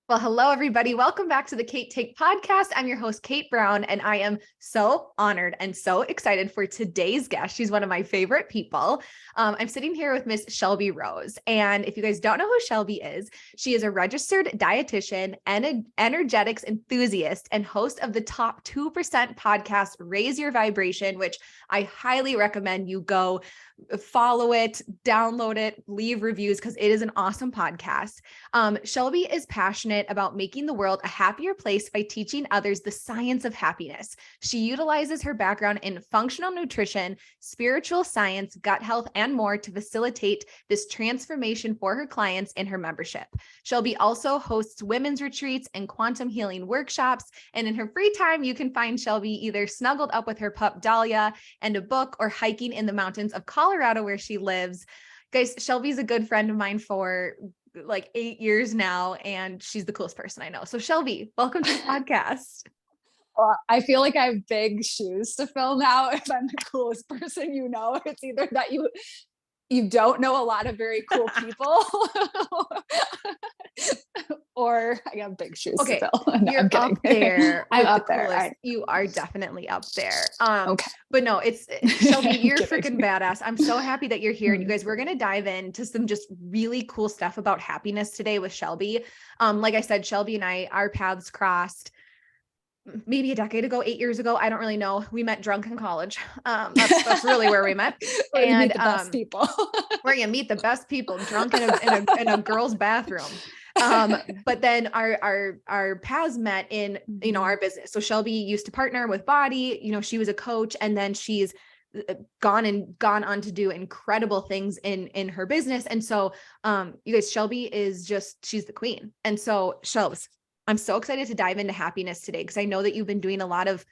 Well, hello, everybody. Welcome back to the Kate Take podcast. I'm your host, Kate Brown, and I am so honored and so excited for today's guest. She's one of my favorite people. I'm sitting here with Miss Shelby Rose. And if you guys don't know who Shelby is, she is a registered dietitian and an energetics enthusiast and host of the top 2% podcast, Raise Your Vibration, which I highly recommend you go follow it, download it, leave reviews because it is an awesome podcast. Shelby is passionate about making the world a happier place by teaching others the science of happiness. She utilizes her background in functional nutrition, spiritual science, gut health, and more to facilitate this transformation for her clients in her membership. Shelby also hosts women's retreats and quantum healing workshops. And in her free time, you can find Shelby either snuggled up with her pup Dahlia and a book or hiking in the mountains of Colorado where she lives. Guys, Shelby's a good friend of mine for like 8 years now, and she's the coolest person I know. So Shelby, welcome to the podcast. Well, I feel like I have big shoes to fill now. If I'm the coolest person, it's either that you don't know a lot of very cool people or I have big shoes to fill. No, you're up there. I'm up there. You are definitely up there. Okay. But no, it's Shelby, you're freaking badass. I'm so happy that you're here. And you guys, we're going to dive into some just really cool stuff about happiness today with Shelby. Like I said, Shelby and our paths crossed maybe a decade ago, 8 years ago. I don't really know. We met drunk in college. That's really where we met. And the best people. Where you meet the best people drunk in a girl's bathroom. But then our paths met in, our business. So Shelby used to partner with Body, she was a coach, and then she's gone on to do incredible things in her business. And so, you guys, Shelby is she's the queen. And so Shelbs, I'm so excited to dive into happiness today, because I know that you've been doing a lot of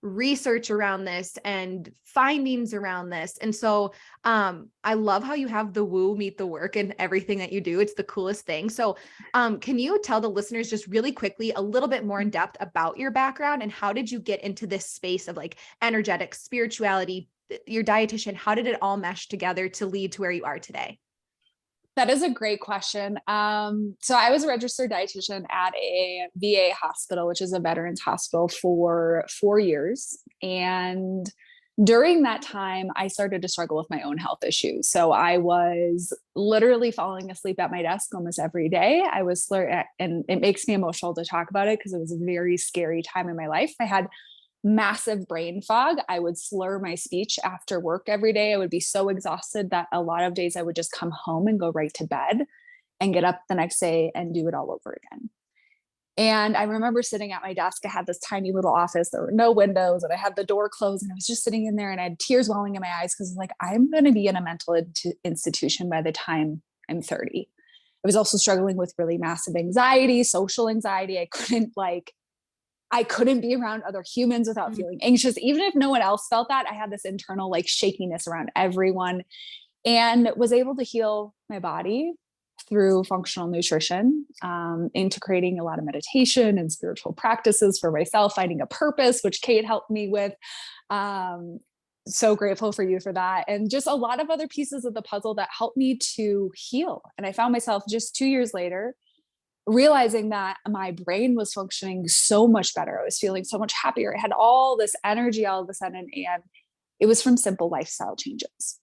research around this and findings around this. And so I love how you have the woo meet the work and everything that you do. It's the coolest thing. So can you tell the listeners just really quickly a little bit more in depth about your background and how did you get into this space of like energetics, spirituality, your dietitian? How did it all mesh together to lead to where you are today? That is a great question. So I was a registered dietitian at a VA hospital, which is a veterans hospital, for 4 years. And during that time, I started to struggle with my own health issues. So I was literally falling asleep at my desk almost every day. I was and it makes me emotional to talk about it because it was a very scary time in my life. I had massive brain fog. I would slur my speech after work every day. I would be so exhausted that a lot of days I would just come home and go right to bed and get up the next day and do it all over again. And I remember sitting at my desk. I had this tiny little office. There were no windows and I had the door closed, and I was just sitting in there and I had tears welling in my eyes because I'm going to be in a mental institution by the time I'm 30. I was also struggling with really massive anxiety, social anxiety. I couldn't be around other humans without feeling anxious. Even if no one else felt that, I had this internal shakiness around everyone, and was able to heal my body through functional nutrition, integrating a lot of meditation and spiritual practices for myself, finding a purpose, which Kate helped me with. So grateful for you for that. And just a lot of other pieces of the puzzle that helped me to heal. And I found myself just 2 years later realizing that my brain was functioning so much better. I was feeling so much happier. I had all this energy all of a sudden, and it was from simple lifestyle changes.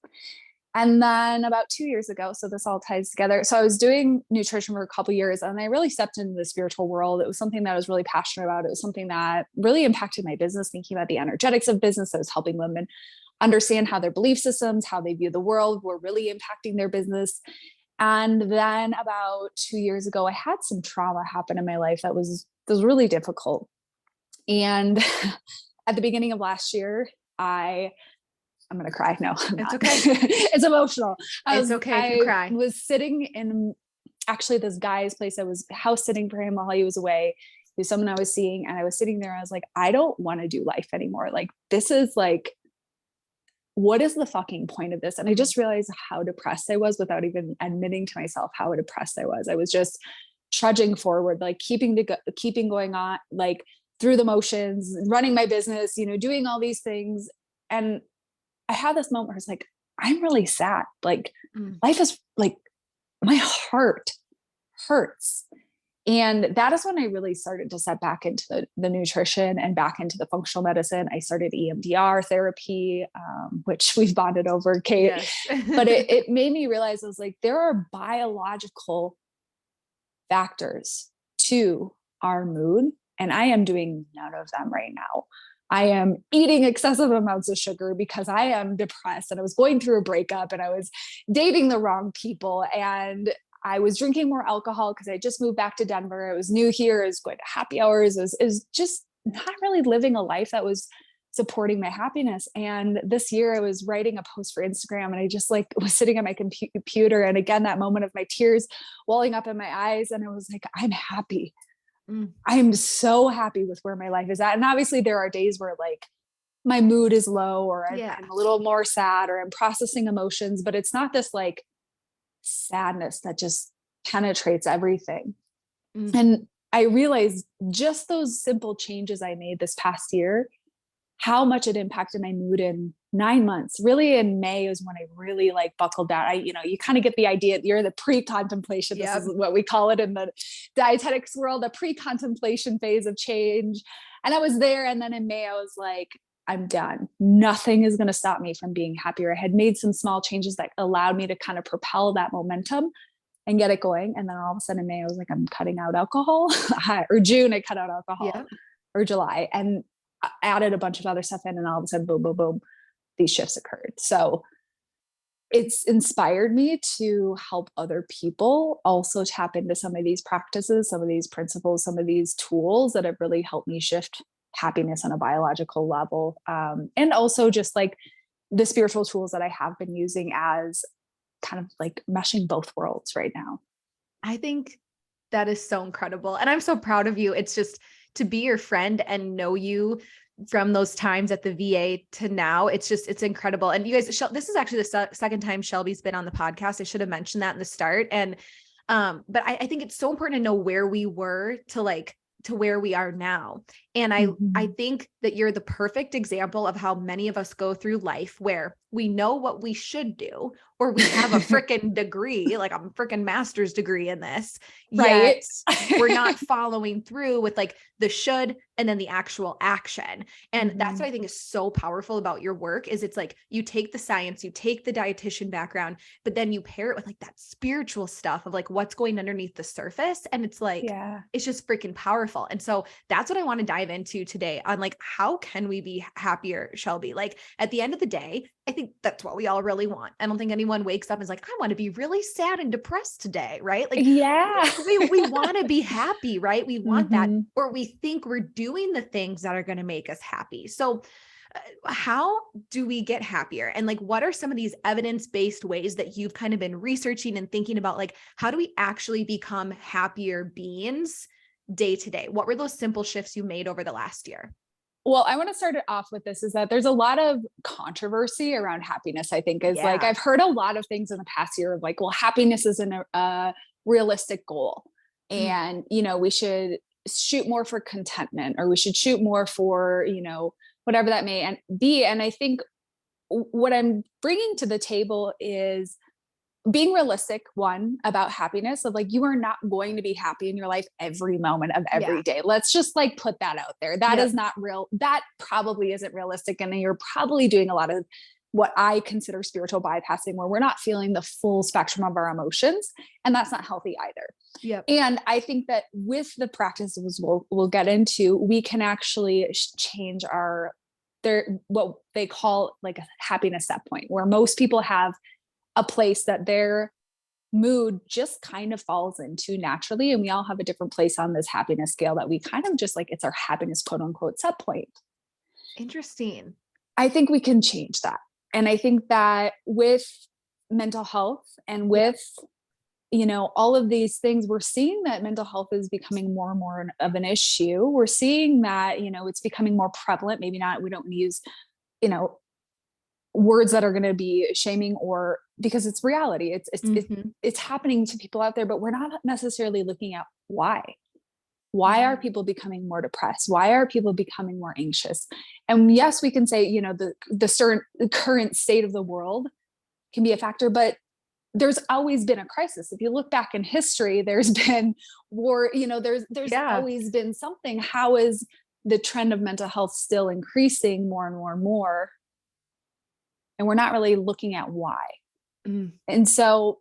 And then about 2 years ago, so this all ties together. So I was doing nutrition for a couple of years, and I really stepped into the spiritual world. It was something that I was really passionate about. It was something that really impacted my business, thinking about the energetics of business. I was helping women understand how their belief systems, how they view the world, were really impacting their business. And then about 2 years ago, I had some trauma happen in my life that was really difficult. And at the beginning of last year, I'm going to cry. No, it's okay. It's emotional. It's okay if you cry. I was sitting in actually this guy's place. I was house sitting for him while he was away. He was someone I was seeing, and I was sitting there. I was like, I don't want to do life anymore. This is what is the fucking point of this? And I just realized how depressed I was without even admitting to myself how depressed I was. I was just trudging forward, keeping going on, through the motions, running my business, doing all these things. And I had this moment where I was like, I'm really sad. Life is my heart hurts. And that is when I really started to step back into the nutrition and back into the functional medicine. I started EMDR therapy, which we've bonded over, Kate. Yes. But it made me realize, I was like, there are biological factors to our mood, and I am doing none of them right now. I am eating excessive amounts of sugar because I am depressed, and I was going through a breakup, and I was dating the wrong people, and I was drinking more alcohol because I just moved back to Denver. It was new here. I was going to happy hours. It was just not really living a life that was supporting my happiness. And this year I was writing a post for Instagram, and I just like was sitting at my computer. And again, that moment of my tears welling up in my eyes. And I was like, I'm happy. I'm so happy with where my life is at. And obviously there are days where like my mood is low, or I'm a little more sad, or I'm processing emotions, but it's not this like sadness that just penetrates everything. And I realized just those simple changes I made this past year, how much it impacted my mood in 9 months. Really in May is when I really like buckled down. You kind of get the idea, you're in the pre-contemplation. This is what we call it in the dietetics world, the pre-contemplation phase of change. And I was there. And then in May, I was like, I'm done. Nothing is going to stop me from being happier. I had made some small changes that allowed me to kind of propel that momentum and get it going. And then all of a sudden in May, I was like, I'm cutting out alcohol. Or June, I cut out alcohol. Or July, and I added a bunch of other stuff in, and all of a sudden, boom, boom, boom, these shifts occurred. So it's inspired me to help other people also tap into some of these practices, some of these principles, some of these tools that have really helped me shift happiness on a biological level. And also just like the spiritual tools that I have been using as kind of like meshing both worlds right now. I think that is so incredible. And I'm so proud of you. It's just to be your friend and know you from those times at the VA to now. It's incredible. And you guys, this is actually the second time Shelby's been on the podcast. I should have mentioned that in the start. And, but I think it's so important to know where we were to where we are now. And I think that you're the perfect example of how many of us go through life where we know what we should do, or we have a freaking degree, like a freaking master's degree in this, yet we're not following through with like the should and then the actual action. And that's what I think is so powerful about your work is it's like, you take the science, you take the dietitian background, but then you pair it with like that spiritual stuff of like what's going underneath the surface. And it's like, it's just freaking powerful. And so that's what I want to dive into today on like, how can we be happier, Shelby? Like at the end of the day, I think that's what we all really want. I don't think anyone wakes up and is like, I want to be really sad and depressed today. Right. Like, we want to be happy, right? We want that, or we think we're doing the things that are going to make us happy. So how do we get happier? And like, what are some of these evidence-based ways that you've kind of been researching and thinking about, like, how do we actually become happier beings day to day? What were those simple shifts you made over the last year? Well, I want to start it off with this is that there's a lot of controversy around happiness. I think is like, I've heard a lot of things in the past year of like, well, happiness isn't a realistic goal. And, we should shoot more for contentment, or we should shoot more for, whatever that may be. And I think what I'm bringing to the table is being realistic, one, about happiness of like, you are not going to be happy in your life every moment of every day. Let's just like put that out there. That is not real. That probably isn't realistic. And you're probably doing a lot of what I consider spiritual bypassing, where we're not feeling the full spectrum of our emotions. And that's not healthy either. And I think that with the practices we'll get into, we can actually change what they call like a happiness set point, where most people have a place that their mood just kind of falls into naturally. And we all have a different place on this happiness scale that we kind of just like, it's our happiness, quote unquote, set point. Interesting. I think we can change that. And I think that with mental health and with, all of these things, we're seeing that mental health is becoming more and more of an issue. We're seeing that, it's becoming more prevalent. Maybe not, we don't use, words that are going to be shaming, or because it's reality. It's happening to people out there, but we're not necessarily looking at why are people becoming more depressed? Why are people becoming more anxious? And yes, we can say, the current state of the world can be a factor, but there's always been a crisis. If you look back in history, there's been war, there's always been something. How is the trend of mental health still increasing more and more and more? And we're not really looking at why. And so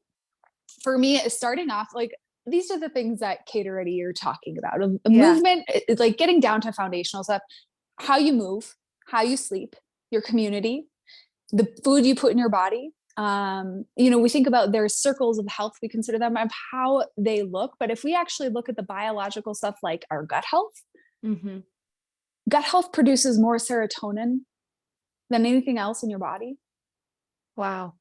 for me, it's starting off like, these are the things that Kate already you're talking about. Movement is like getting down to foundational stuff, how you move, how you sleep, your community, the food you put in your body. We think about there's circles of health, we consider them of how they look. But if we actually look at the biological stuff, like our gut health, gut health produces more serotonin than anything else in your body. Wow.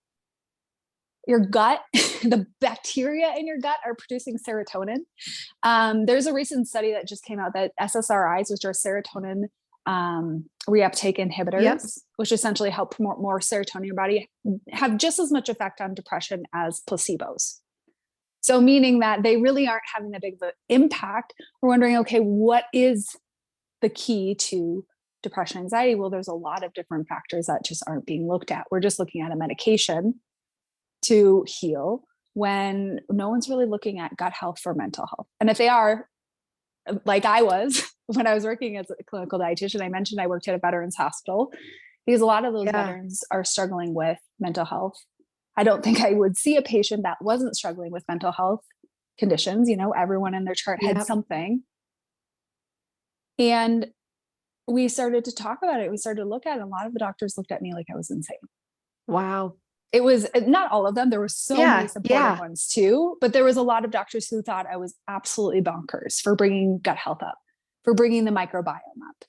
Your gut, the bacteria in your gut are producing serotonin. There's a recent study that just came out that SSRIs, which are serotonin reuptake inhibitors, which essentially help promote more serotonin in your body, have just as much effect on depression as placebos. So meaning that they really aren't having that big of an impact. We're wondering, okay, what is the key to depression, anxiety? Well, there's a lot of different factors that just aren't being looked at. We're just looking at a medication to heal when no one's really looking at gut health for mental health. And if they are, like I was when I was working as a clinical dietitian, I mentioned I worked at a veterans hospital because a lot of those veterans are struggling with mental health. I don't think I would see a patient that wasn't struggling with mental health conditions. Everyone in their chart had something. And we started to talk about it. We started to look at it. And a lot of the doctors looked at me like I was insane. Wow. It was not all of them. There were so many supportive ones too, but there was a lot of doctors who thought I was absolutely bonkers for bringing gut health up, for bringing the microbiome up.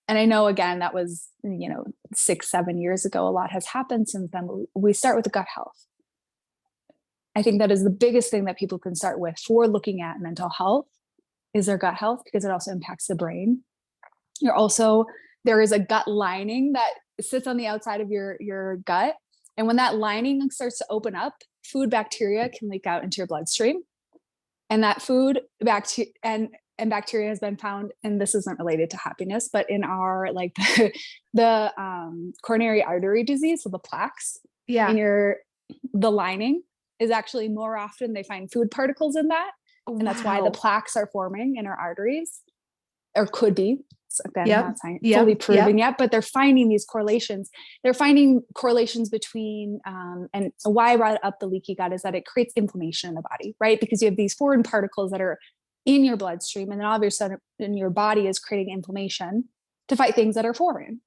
And I know, again, that was, 6-7 years ago. A lot has happened since then. We start with the gut health. I think that is the biggest thing that people can start with for looking at mental health is their gut health, because it also impacts the brain. There is a gut lining that sits on the outside of your gut. And when that lining starts to open up, food bacteria can leak out into your bloodstream. And that food bacteria and bacteria has been found, and this isn't related to happiness, but in our the coronary artery disease, so the plaques in the lining is actually more often they find food particles in that. And that's why the plaques are forming in our arteries, or could be. Again, not fully proven yet, but they're finding these correlations. They're finding correlations between, and why I brought up the leaky gut is that it creates inflammation in the body, right? Because you have these foreign particles that are in your bloodstream, and then all of a sudden your body is creating inflammation to fight things that are foreign.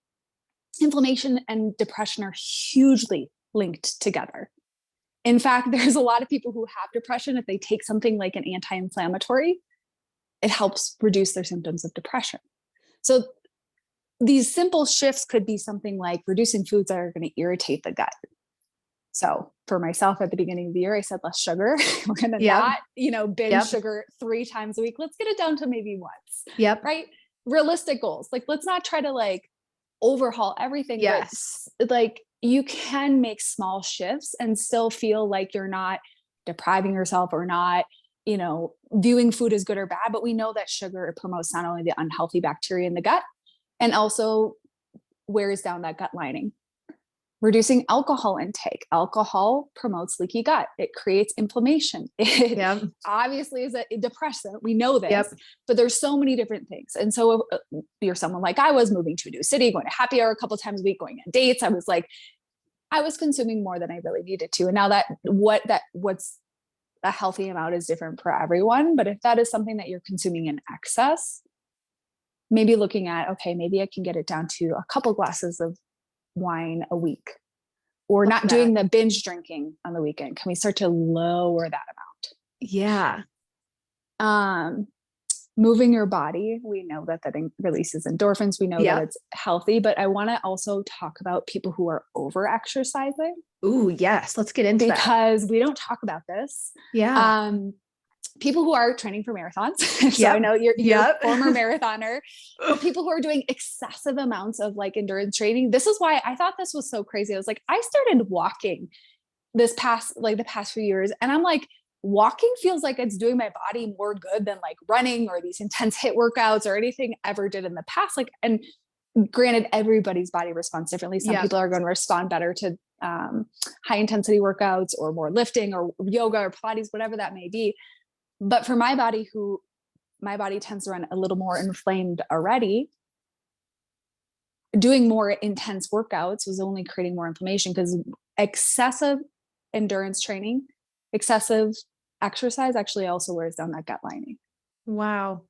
Inflammation and depression are hugely linked together. In fact, there's a lot of people who have depression. If they take something like an anti-inflammatory, it helps reduce their symptoms of depression. So these simple shifts could be something like reducing foods that are going to irritate the gut. So for myself at the beginning of the year, I said less sugar. We're going to not, binge sugar 3 times a week. Let's get it down to maybe once. Right. Realistic goals. Like, let's not try to overhaul everything. But you can make small shifts and still feel like you're not depriving yourself or not, viewing food as good or bad. But we know that sugar promotes not only the unhealthy bacteria in the gut, and also wears down that gut lining. Reducing alcohol intake. Alcohol promotes leaky gut. It creates inflammation. It obviously is a depressant. We know this, but there's so many different things. And so if you're someone like I was, moving to a new city, going to happy hour a couple of times a week, going on dates, I was consuming more than I really needed to. And now what's a healthy amount is different for everyone. But if that is something that you're consuming in excess, maybe looking at, okay, maybe I can get it down to a couple glasses of wine a week, or not doing the binge drinking on the weekend. Can we start to lower that amount? Moving your body. We know that releases endorphins. We know that it's healthy, but I want to also talk about people who are over exercising. Ooh, yes. Let's get into that. Because we don't talk about this. People who are training for marathons. So I know you're a former marathoner, but people who are doing excessive amounts of endurance training. This is why I thought this was so crazy. I was I started walking the past few years, and I'm walking feels like it's doing my body more good than running or these intense HIIT workouts or anything ever did in the past. And granted, everybody's body responds differently. Some people are going to respond better to high intensity workouts or more lifting or yoga or Pilates, whatever that may be. But for my body tends to run a little more inflamed already, doing more intense workouts was only creating more inflammation, because excessive endurance training, excessive exercise actually also wears down that gut lining. Wow.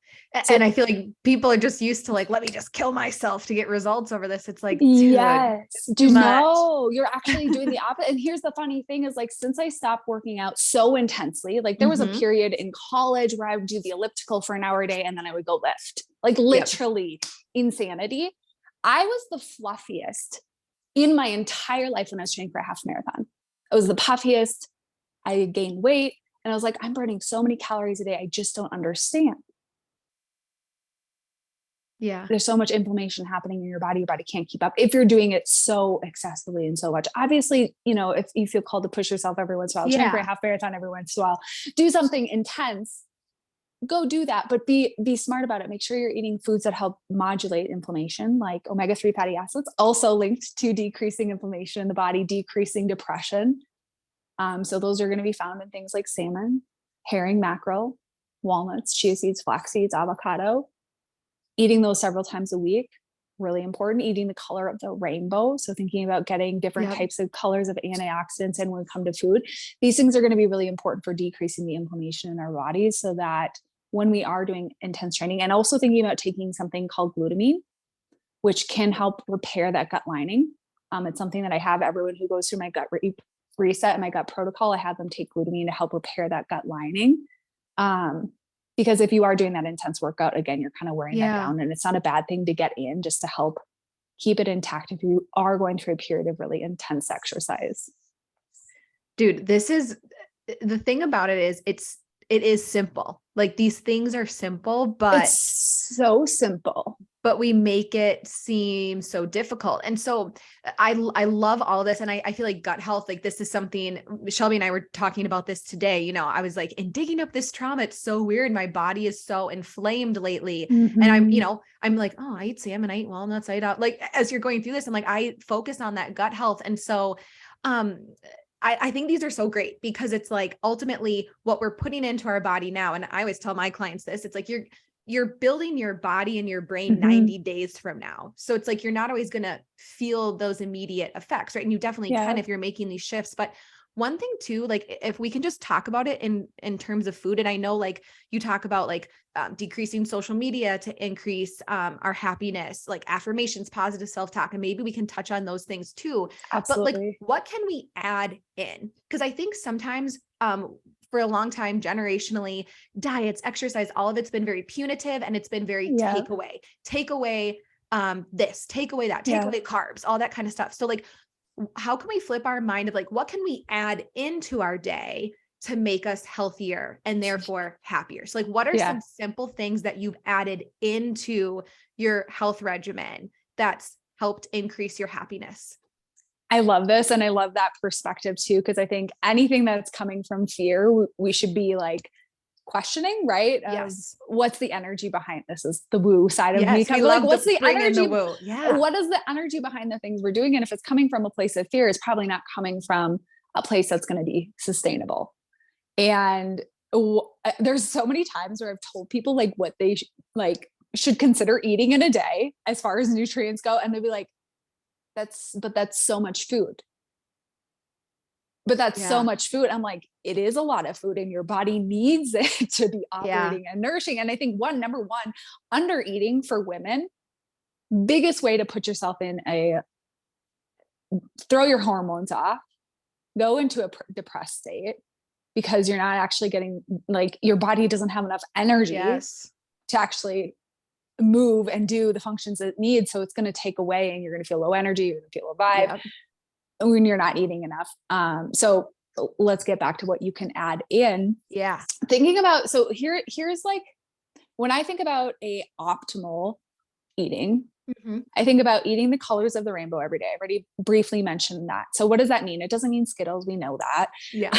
So, and I feel like people are just used to like, let me just kill myself to get results over this. It's like, dude, yes, too much. no, you're actually doing the opposite. And here's the funny thing is, like, since I stopped working out so intensely, like there was a period in college where I would do the elliptical for an hour a day and then I would go lift, like literally insanity. I was the fluffiest in my entire life when I was training for a half marathon. I was the puffiest. I gained weight. And I was like, I'm burning so many calories a day. I just don't understand. Yeah. There's so much inflammation happening in your body can't keep up if you're doing it so excessively and so much. Obviously, you know, if you feel called to push yourself every once in a while, train for a half marathon every once in a while, do something intense, go do that, but be smart about it. Make sure you're eating foods that help modulate inflammation, like omega-3 fatty acids, also linked to decreasing inflammation in the body, decreasing depression. So those are going to be found in things like salmon, herring, mackerel, walnuts, chia seeds, flax seeds, avocado. Eating those several times a week, really important. Eating the color of the rainbow. So thinking about getting different types of colors of antioxidants in when we come to food. These things are going to be really important for decreasing the inflammation in our bodies, so that when we are doing intense training, and also thinking about taking something called glutamine, which can help repair that gut lining. It's something that I have everyone who goes through my gut reset and my gut protocol, I have them take glutamine to help repair that gut lining. Because if you are doing that intense workout, again, you're kind of wearing that down, and it's not a bad thing to get in just to help keep it intact if you are going through a period of really intense exercise. Dude, this is the thing about it is it is simple. Like, these things are simple, but it's so simple, but we make it seem so difficult. And so I love all this. And I feel like gut health, like this is something Shelby and I were talking about this today. You know, I was like, in digging up this trauma, it's so weird. My body is so inflamed lately. And I'm like, oh, I eat salmon, I eat walnuts, I eat out. Like, as you're going through this, I'm like, I focus on that gut health. And so, I think these are so great, because it's like ultimately what we're putting into our body now. And I always tell my clients this, it's like, you're building your body and your brain 90 days from now. So it's like, you're not always going to feel those immediate effects, right? And you definitely can if you're making these shifts. But one thing too, like if we can just talk about it in terms of food. And I know like you talk about like decreasing social media to increase our happiness, like affirmations, positive self-talk, and maybe we can touch on those things too. Absolutely. But like, what can we add in? Because I think sometimes for a long time, generationally, diets, exercise, all of it's been very punitive, and it's been very take away this, take away that, take away carbs, all that kind of stuff. So like, how can we flip our mind of like, what can we add into our day to make us healthier and therefore happier? So like, what are some simple things that you've added into your health regimen that's helped increase your happiness? I love this. And I love that perspective too, because I think anything that's coming from fear, we should be like questioning, right? Yes. What's the energy behind this? Is the woo side of me. We Like, what's the energy? Woo. Yeah. What is the energy behind the things we're doing? And if it's coming from a place of fear, it's probably not coming from a place that's going to be sustainable. And there's so many times where I've told people like what they should consider eating in a day as far as nutrients go. And they'll be like, that's so much food. But that's so much food. I'm like, it is a lot of food, and your body needs it to be operating and nourishing. And I think number one, under eating for women, biggest way to put yourself in throw your hormones off, go into a depressed state, because you're not actually getting, like, your body doesn't have enough energy to actually move and do the functions it needs. So it's going to take away, and you're going to feel low energy, you're going to feel low vibe when you're not eating enough. So let's get back to what you can add in. Yeah. Thinking about, so here's like, when I think about a optimal eating, I think about eating the colors of the rainbow every day. I've already briefly mentioned that. So what does that mean? It doesn't mean Skittles. We know that. Yeah.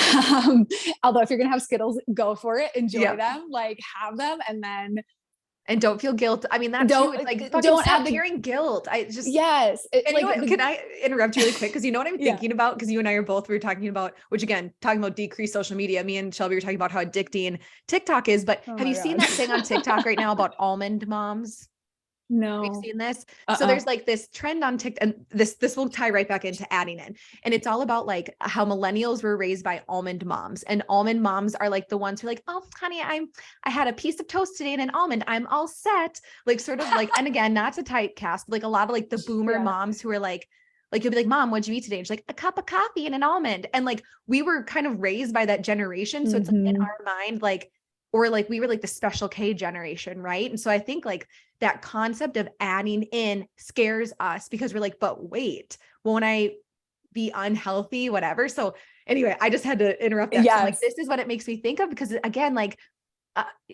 Although if you're going to have Skittles, go for it. Enjoy them, like have them. And then And don't feel guilt. I mean, that too, it's like fucking don't stop add carrying guilt. I just, yes. and you know what, can I interrupt you really quick? Cause you know what I'm Yeah. thinking about? Cause you and I are both, we were talking about, which again, talking about decreased social media. Me and Shelby were talking about how addicting TikTok is, but Oh have you my seen God. that thing on TikTok right now about almond moms? Have you No. seen this? So there's like this trend on TikTok, and this will tie right back into adding in. And it's all about like how millennials were raised by almond moms, and almond moms are like the ones who are like, oh, honey, I had a piece of toast today and an almond. I'm all set. Like sort of like, and again, not to typecast, but like a lot of like the boomer moms who are like you'll be like, mom, what'd you eat today? And she's like, a cup of coffee and an almond. And like, we were kind of raised by that generation. So it's like in our mind, like, or like we were like the special K generation. Right. And so I think like that concept of adding in scares us because we're like, but wait, won't I be unhealthy? Whatever. So anyway, I just had to interrupt that. So like, this is what it makes me think of, because again, like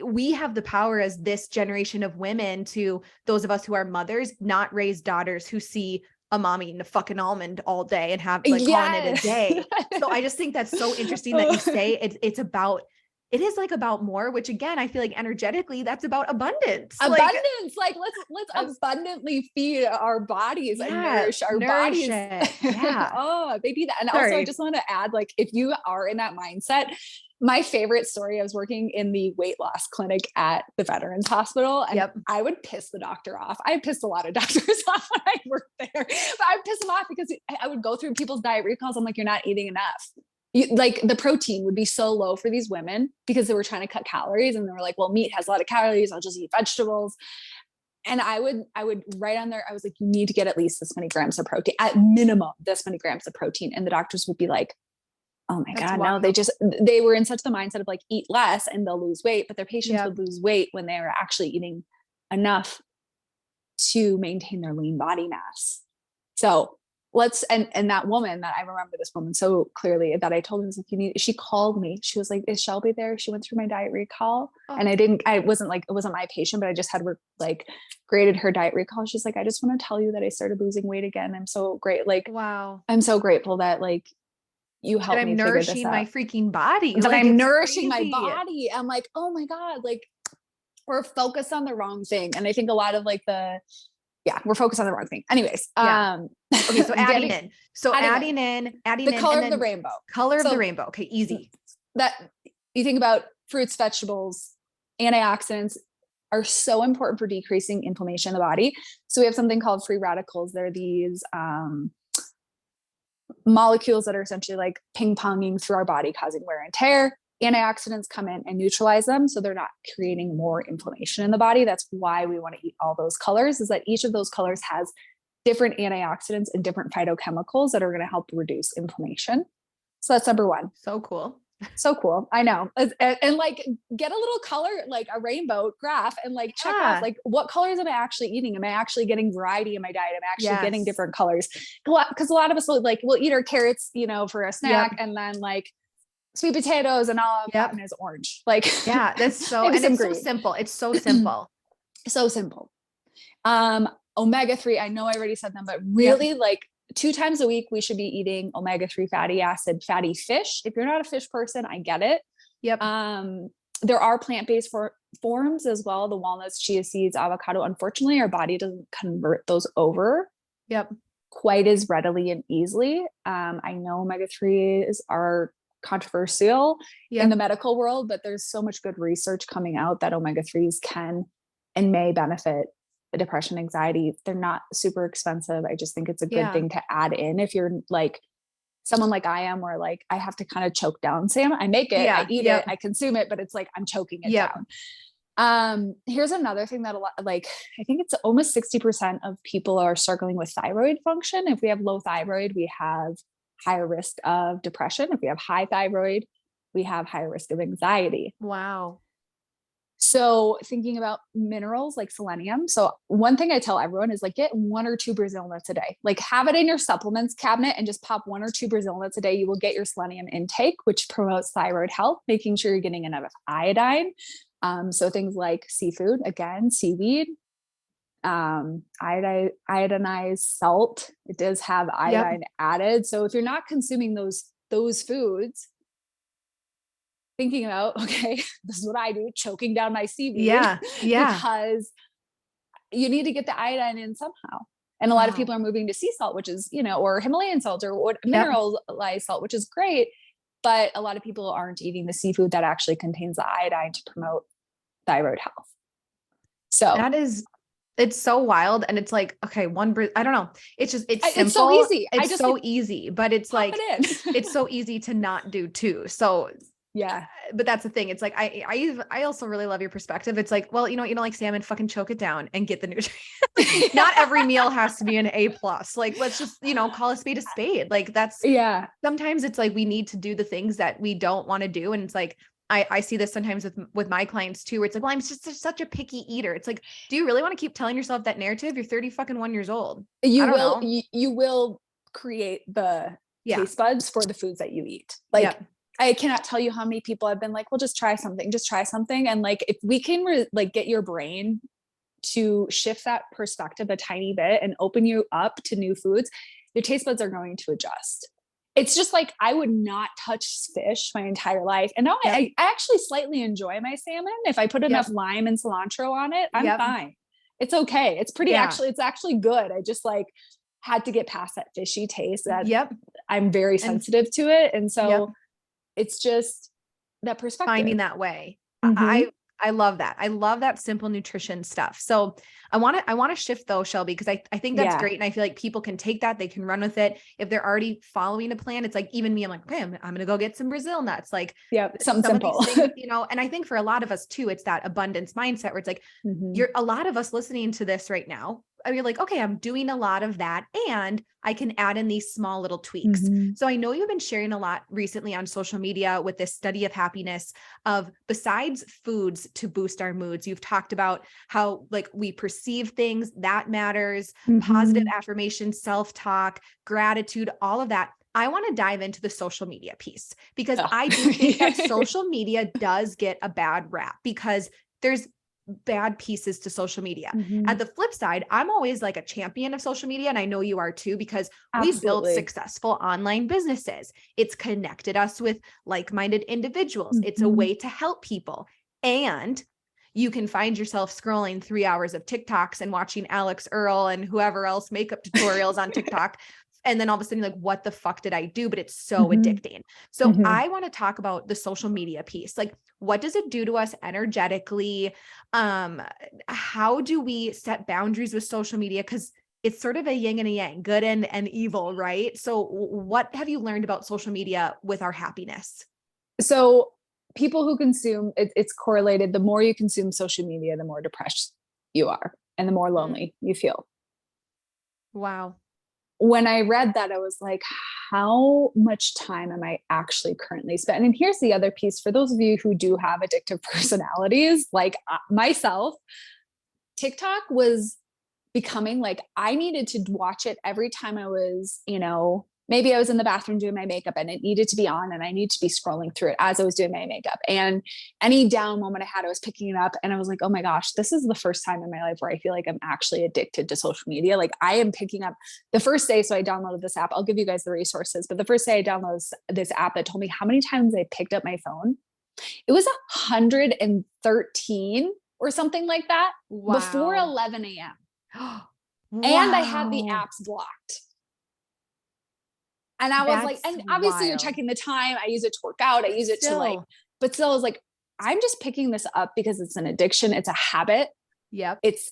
we have the power as this generation of women, to those of us who are mothers, not raise daughters who see a mom eating a fucking almond all day and have like calling it a day. So I just think that's so interesting that you say it's about, it is like about more, which again, I feel like energetically that's about abundance. Abundance. Like let's abundantly feed our bodies and nourish our bodies. Yeah. Oh, they do that. And also I just want to add, like, if you are in that mindset, my favorite story, I was working in the weight loss clinic at the Veterans Hospital, and I would piss the doctor off. I pissed a lot of doctors off when I worked there, but I pissed them off because I would go through people's diet recalls. I'm like, you're not eating enough. Like the protein would be so low for these women because they were trying to cut calories, and they were like, well, meat has a lot of calories, I'll just eat vegetables. And I would write on there, I was like, you need to get at least this many grams of protein, at minimum this many grams of protein. And the doctors would be like, oh my God, no, they were in such the mindset of like, eat less and they'll lose weight, but their patients would lose weight when they were actually eating enough to maintain their lean body mass. So and that woman, that I remember this woman so clearly, that I told her, she called me. She was like, is Shelby there? She went through my diet recall. And it wasn't my patient, but I just had like graded her diet recall. She's like, I just want to tell you that I started losing weight again. I'm so great. Like, wow. I'm so grateful that like you helped me figure this out. I'm nourishing my freaking body. That I'm nourishing my body. I'm like, oh my God, like we're focused on the wrong thing. And I think a lot of like we're focused on the wrong thing. Anyways. Okay. So adding in the color of the rainbow. Color of the rainbow. Okay. Easy. That you think about fruits, vegetables, antioxidants are so important for decreasing inflammation in the body. So we have something called free radicals. They're these, molecules that are essentially like ping-ponging through our body, causing wear and tear. Antioxidants come in and neutralize them, so they're not creating more inflammation in the body. That's why we want to eat all those colors, is that each of those colors has different antioxidants and different phytochemicals that are going to help reduce inflammation. So that's number one. So cool. So cool. I know. And like get a little color, like a rainbow graph, and like check off like, what colors am I actually eating? Am I actually getting variety in my diet? Am I actually getting different colors? Because a lot of us we'll eat our carrots, for a snack, and then like sweet potatoes and all of that is orange. Like, that's so, and it's so simple. It's so simple. So simple. Omega-3, I know I already said them, but really like 2 times a week, we should be eating omega-3 fatty acid, fatty fish. If you're not a fish person, I get it. There are plant-based forms as well. The walnuts, chia seeds, avocado. Unfortunately, our body doesn't convert those over quite as readily and easily. I know omega-3s are controversial in the medical world, but there's so much good research coming out that omega-3s can and may benefit depression, anxiety. They're not super expensive. I just think it's a good thing to add in if you're like someone like I am, where like I have to kind of choke down Sam. I make it, I eat it, I consume it, but it's like I'm choking it down. Here's another thing that I think it's almost 60% of people are struggling with thyroid function. If we have low thyroid, we have higher risk of depression. If we have high thyroid, we have higher risk of anxiety. Wow. So thinking about minerals like selenium. So one thing I tell everyone is like, get 1 or 2 Brazil nuts a day. Like have it in your supplements cabinet and just pop 1 or 2 Brazil nuts a day. You will get your selenium intake, which promotes thyroid health, making sure you're getting enough iodine. So things like seafood, again, seaweed, iodized salt. It does have iodine added. So if you're not consuming those foods, thinking about, okay, this is what I do, choking down my seaweed. Yeah. Yeah. Because you need to get the iodine in somehow. And a lot of people are moving to sea salt, which is, or Himalayan salt or what mineralized salt, which is great. But a lot of people aren't eating the seafood that actually contains the iodine to promote thyroid health. So it's so wild. And it's like, okay, I don't know. It's just, it's simple. It's so easy. It's so easy, but it's like, it's so easy to not do too. So yeah, but that's the thing. It's like, I also really love your perspective. It's like, well, you don't like salmon, fucking choke it down and get the nutrients. Not every meal has to be an A+. Like, let's just, call a spade a spade. Like that's, sometimes it's like, we need to do the things that we don't want to do. And it's like, I see this sometimes with my clients too, where it's like, well, I'm just such a picky eater. It's like, do you really want to keep telling yourself that narrative? You're 31 years old. You will create the taste buds for the foods that you eat. Like, I cannot tell you how many people have been like, well, just try something. And like, if we can get your brain to shift that perspective a tiny bit and open you up to new foods, your taste buds are going to adjust. It's just like, I would not touch fish my entire life. And now I actually slightly enjoy my salmon. If I put enough lime and cilantro on it, I'm fine. It's okay. It's pretty it's actually good. I just had to get past that fishy taste that I'm very sensitive to it. And so it's just that perspective. Finding that way. I love that. I love that simple nutrition stuff. So I want to shift though, Shelby, because I think that's great. And I feel like people can take that, they can run with it. If they're already following a plan, it's like, even me, I'm like, okay, I'm going to go get some Brazil nuts. Like something simple, things, and I think for a lot of us too, it's that abundance mindset where it's like, a lot of us listening to this right now, you're like, okay, I'm doing a lot of that and I can add in these small little tweaks. So I know you've been sharing a lot recently on social media with this study of happiness of besides foods to boost our moods. You've talked about how we perceive things that matters, positive affirmation, self-talk, gratitude, all of that. I want to dive into the social media piece because I do think that social media does get a bad rap because there's bad pieces to social media. At the flip side, I'm always like a champion of social media. And I know you are too, because we've built successful online businesses. It's connected us with like-minded individuals. It's a way to help people. And you can find yourself scrolling 3 hours of TikToks and watching Alex Earl and whoever else makeup tutorials on TikTok. And then all of a sudden, like, what the fuck did I do? But it's so addicting. So I want to talk about the social media piece. Like, what does it do to us energetically? How do we set boundaries with social media? Because it's sort of a yin and a yang, good and evil, right? So what have you learned about social media with our happiness? So people who consume, it's correlated. The more you consume social media, the more depressed you are and the more lonely you feel. Wow. When I read that, I was like, how much time am I actually currently spending? And here's the other piece for those of you who do have addictive personalities, like myself, TikTok was becoming like, I needed to watch it every time I was, maybe I was in the bathroom doing my makeup and it needed to be on and I needed to be scrolling through it as I was doing my makeup. And any down moment I had, I was picking it up and I was like, oh my gosh, this is the first time in my life where I feel like I'm actually addicted to social media. Like I am picking up the first day. So I downloaded this app. I'll give you guys the resources, but the first day I downloaded this app that told me how many times I picked up my phone. It was 113 or something like that before 11 a.m. And I had the apps blocked. And I was like, and obviously you're checking the time. I use it to work out. I use it to but still I was like, I'm just picking this up because it's an addiction. It's a habit. Yep. It's,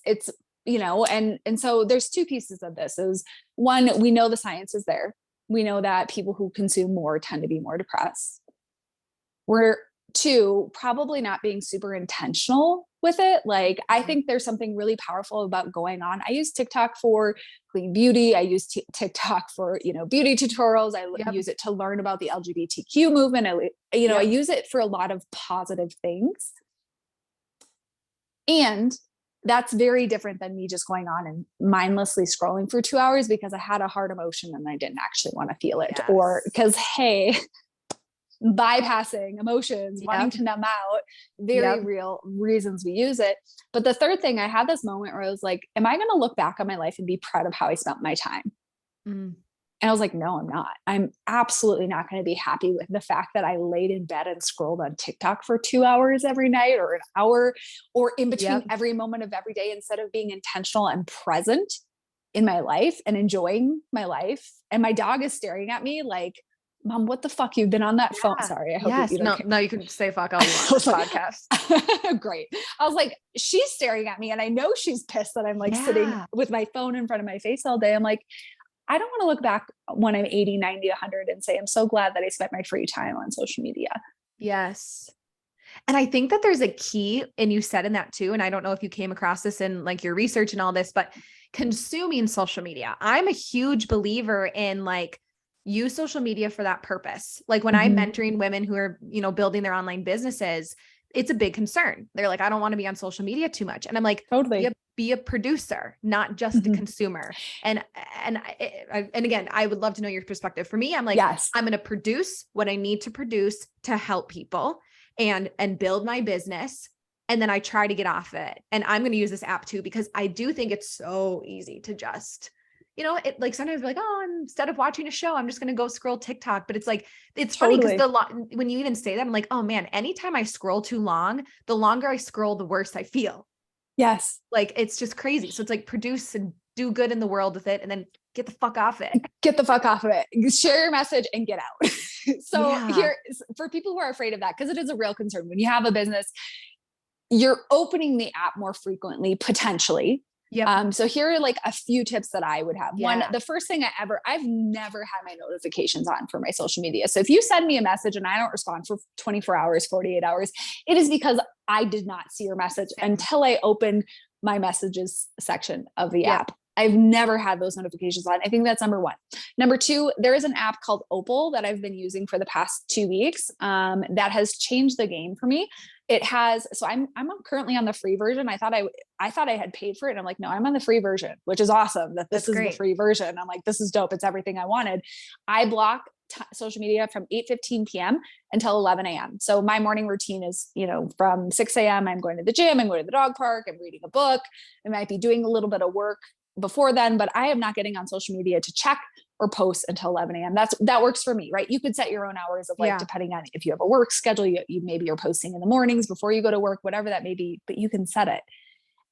and so there's two pieces of this. Is one, we know the science is there. We know that people who consume more tend to be more depressed. We're two, probably not being super intentional with it. Like, I think there's something really powerful about going on. I use TikTok for clean beauty. I use TikTok for, beauty tutorials. I use it to learn about the LGBTQ movement. I use it for a lot of positive things. And that's very different than me just going on and mindlessly scrolling for 2 hours because I had a hard emotion and I didn't actually want to feel it, or because, hey, bypassing emotions, wanting to numb out, very real reasons we use it. But the third thing, I had this moment where I was like, am I going to look back on my life and be proud of how I spent my time? And I was like, no, I'm not. I'm absolutely not going to be happy with the fact that I laid in bed and scrolled on TikTok for 2 hours every night, or an hour, or in between every moment of every day, instead of being intentional and present in my life and enjoying my life. And my dog is staring at me like, Mom, what the fuck? You've been on that phone. Sorry. I hope you don't care. No, you can say fuck all you want on this podcast. Great. I was like, she's staring at me and I know she's pissed that I'm like sitting with my phone in front of my face all day. I'm like, I don't want to look back when I'm 80, 90, 100 and say, I'm so glad that I spent my free time on social media. Yes. And I think that there's a key, and you said in that too, and I don't know if you came across this in like your research and all this, but consuming social media. I'm a huge believer in like, use social media for that purpose. Like when I'm mentoring women who are, building their online businesses, it's a big concern. They're like, I don't want to be on social media too much. And I'm like, totally be a producer, not just a consumer. And again, I would love to know your perspective. For me, I'm like, I'm going to produce what I need to produce to help people and build my business. And then I try to get off it. And I'm going to use this app too, because I do think it's so easy to just, it like sometimes like, oh, instead of watching a show, I'm just going to go scroll TikTok. But it's like, it's funny because when you even say that, I'm like, oh man, anytime I scroll too long, the longer I scroll, the worse I feel. Yes. Like, it's just crazy. So it's like produce and do good in the world with it, and then get the fuck off it. Get the fuck off of it. Share your message and get out. Here, for people who are afraid of that, because it is a real concern when you have a business, you're opening the app more frequently, potentially. So here are like a few tips that I would have. One, the first thing I've never had my notifications on for my social media. So if you send me a message and I don't respond for 24 hours, 48 hours, it is because I did not see your message until I opened my messages section of the app. I've never had those notifications on. I think that's number one. Number two, there is an app called Opal that I've been using for the past 2 weeks that has changed the game for me. It has, so I'm currently on the free version. I thought I had paid for it. And I'm like, no, I'm on the free version, which is awesome that this is the free version. I'm like, this is dope. It's everything I wanted. I block social media from 8:15 p.m. until 11 a.m. So my morning routine is, from 6 a.m. I'm going to the gym, I'm going to the dog park, I'm reading a book. I might be doing a little bit of work before then, but I am not getting on social media to check or post until 11 a.m. That works for me, right? You could set your own hours of like, depending on if you have a work schedule, you maybe you're posting in the mornings before you go to work, whatever that may be, but you can set it.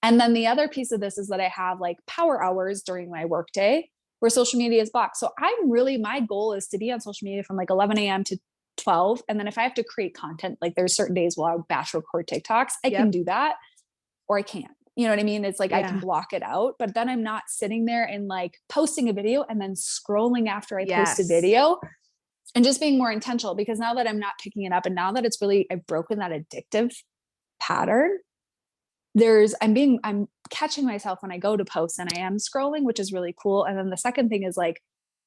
And then the other piece of this is that I have like power hours during my work day where social media is blocked. So my goal is to be on social media from like 11 a.m. to 12. And then if I have to create content, like there's certain days where I'll batch record TikToks, I can do that, or I can't. You know what I mean? It's like, I can block it out, but then I'm not sitting there and like posting a video and then scrolling after I post a video, and just being more intentional, because now that I'm not picking it up, and now that I've broken that addictive pattern, I'm catching myself when I go to post and I am scrolling, which is really cool. And then the second thing is like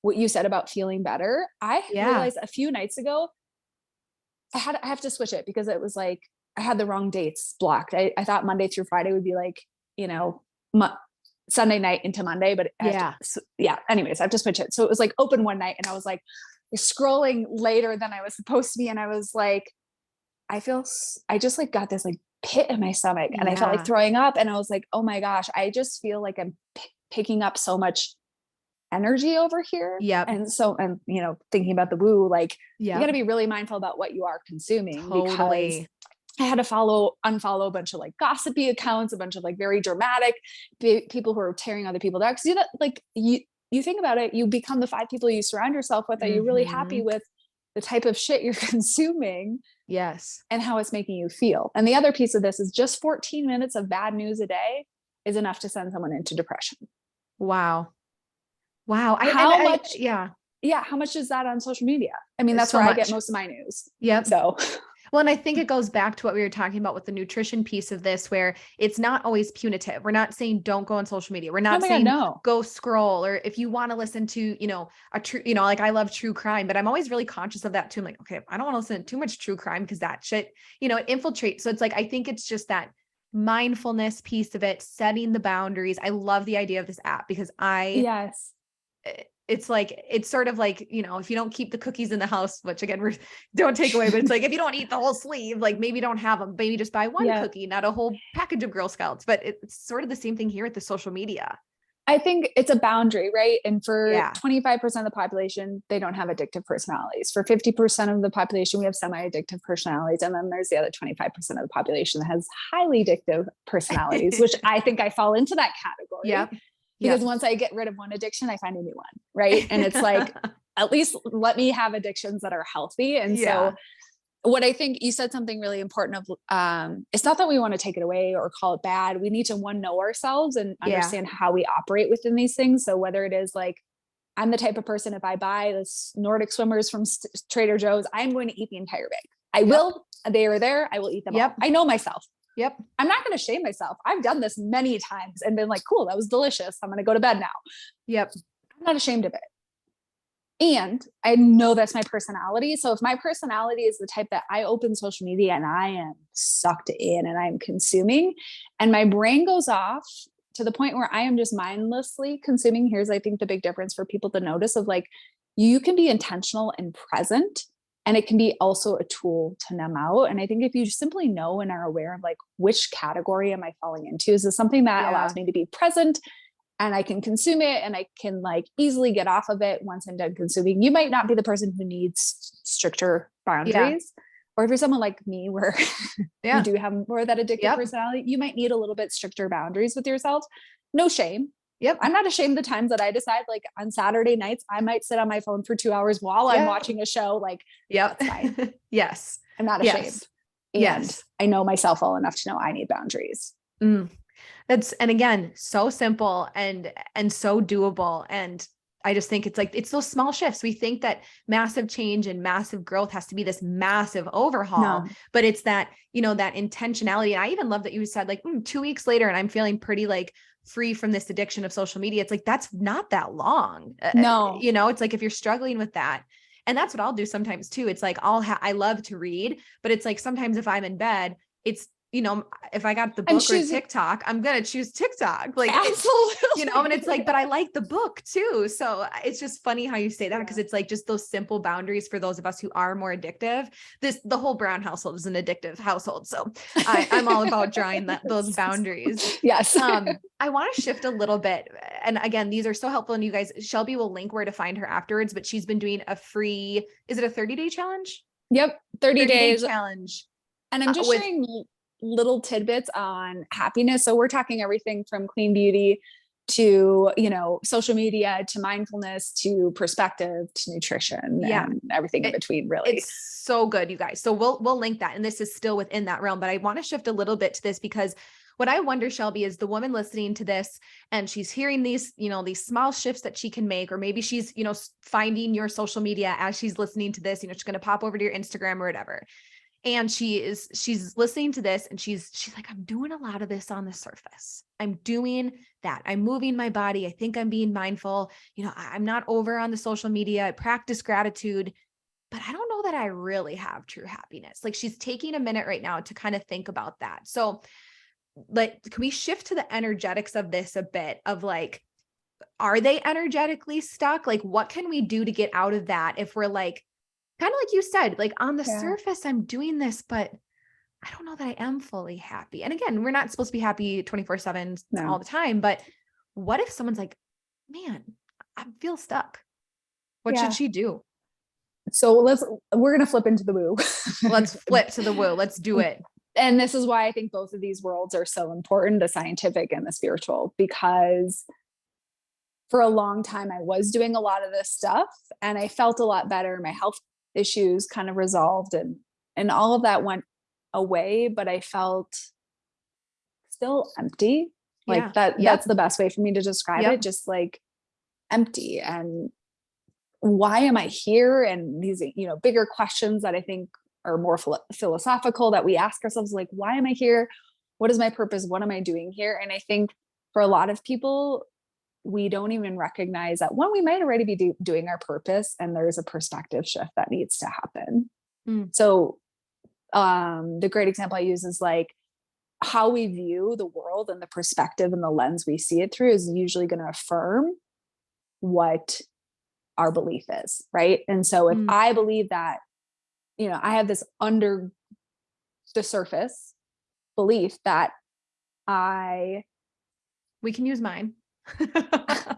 what you said about feeling better. I realized a few nights ago, I have to switch it because it was like, I had the wrong dates blocked. I thought Monday through Friday would be like, Sunday night into Monday, but anyways, I have to switch it. So it was like open one night and I was like scrolling later than I was supposed to be. And I was like, I just like got this like pit in my stomach and I felt like throwing up. And I was like, oh my gosh, I just feel like I'm picking up so much energy over here. And thinking about the woo, like you got to be really mindful about what you are consuming, because I had to unfollow a bunch of like gossipy accounts, a bunch of like very dramatic people who are tearing other people down. Cause you think about it, you become the 5 people you surround yourself with. Are you really happy with the type of shit you're consuming? Yes. And how it's making you feel. And the other piece of this is just 14 minutes of bad news a day is enough to send someone into depression. Wow. How much is that on social media? I mean, that's where I get most of my news. So well, and I think it goes back to what we were talking about with the nutrition piece of this, where it's not always punitive. We're not saying don't go on social media. We're not saying go scroll, or if you want to listen to, a true, like I love true crime, but I'm always really conscious of that too. I'm like, okay, I don't want to listen to too much true crime because that shit, it infiltrates. So it's like, I think it's just that mindfulness piece of it, setting the boundaries. I love the idea of this app because it's like, it's sort of like, if you don't keep the cookies in the house, which again, don't take away, but it's like, if you don't eat the whole sleeve, like maybe don't have them, maybe just buy one cookie, not a whole package of Girl Scouts. But it's sort of the same thing here with the social media. I think it's a boundary, right? And for Yeah. 25% of the population, they don't have addictive personalities. For 50% of the population, we have semi-addictive personalities. And then there's the other 25% of the population that has highly addictive personalities, which I think I fall into that category. Yep. Because once I get rid of one addiction, I find a new one, right? And it's like, at least let me have addictions that are healthy. And so what I think you said something really important of, it's not that we want to take it away or call it bad. We need to know ourselves and understand how we operate within these things. So whether it is like, I'm the type of person, if I buy this Nordic swimmers from Trader Joe's, I'm going to eat the entire bag. I will, they are there. I will eat them all. I know myself. I'm not going to shame myself. I've done this many times and been like, cool, that was delicious. I'm going to go to bed now. I'm not ashamed of it. And I know that's my personality. So if my personality is the type that I open social media and I am sucked in and I'm consuming and my brain goes off to the point where I am just mindlessly consuming, here's, I think, the big difference for people to notice of like, you can be intentional and present, and it can be also a tool to numb out. And I think if you simply know and are aware of like, which category am I falling into? Is this something that allows me to be present and I can consume it and I can like easily get off of it once I'm done consuming? You might not be the person who needs stricter boundaries. Or if you're someone like me where you do have more of that addictive personality, you might need a little bit stricter boundaries with yourself. No shame. I'm not ashamed of the times that I decide like on Saturday nights, I might sit on my phone for 2 hours while I'm watching a show. Like, that's fine. I'm not ashamed. And I know myself well enough to know I need boundaries. And again, so simple and so doable. And I just think it's like, it's those small shifts. We think that massive change and massive growth has to be this massive overhaul, but it's that, that intentionality. And I even love that you said like 2 weeks later, and I'm feeling pretty like free from this addiction of social media. It's like, that's not that long. It's like, if you're struggling with that, and that's what I'll do sometimes too. It's like, I love to read, but it's like, sometimes if I'm in bed, it's, if I got the book or TikTok, I'm going to choose TikTok. Like, absolutely. And it's like, but I like the book too. So it's just funny how you say that, because it's like just those simple boundaries for those of us who are more addictive. The whole Brown household is an addictive household. So I'm all about drawing those boundaries. Yes. I want to shift a little bit. And again, these are so helpful. And you guys, Shelby will link where to find her afterwards, but she's been doing a free, is it a 30-day challenge? Yep. 30 days challenge. And I'm just sharing little tidbits on happiness. So we're talking everything from clean beauty to, social media, to mindfulness, to perspective, to nutrition, and everything in between, really. It's so good, you guys. So we'll link that. And this is still within that realm, but I want to shift a little bit to this, because what I wonder, Shelby, is the woman listening to this and she's hearing these, these small shifts that she can make, or maybe she's, finding your social media as she's listening to this, she's going to pop over to your Instagram or whatever. And she's listening to this and she's like, I'm doing a lot of this on the surface. I'm doing that. I'm moving my body. I think I'm being mindful. I'm not over on the social media. I practice gratitude, but I don't know that I really have true happiness. Like, she's taking a minute right now to kind of think about that. So like, can we shift to the energetics of this a bit of like, are they energetically stuck? Like, what can we do to get out of that if we're like, kind of like you said, like on the surface, I'm doing this, but I don't know that I am fully happy. And again, we're not supposed to be happy 24/7 all the time, but what if someone's like, man, I feel stuck. What should she do? So we're going to flip into the woo. Let's flip to the woo. Let's do it. And this is why I think both of these worlds are so important, the scientific and the spiritual, because for a long time, I was doing a lot of this stuff and I felt a lot better. My health issues kind of resolved and all of that went away, but I felt still empty. Like that's the best way for me to describe it. Just like empty. And why am I here? And these, bigger questions that I think are more philosophical that we ask ourselves, like, why am I here? What is my purpose? What am I doing here? And I think for a lot of people, we don't even recognize that one, we might already be doing our purpose, and there's a perspective shift that needs to happen. So the great example I use is like how we view the world and the perspective and the lens we see it through is usually going to affirm what our belief is. Right. And so if I believe that, I have this under the surface belief that we can use mine.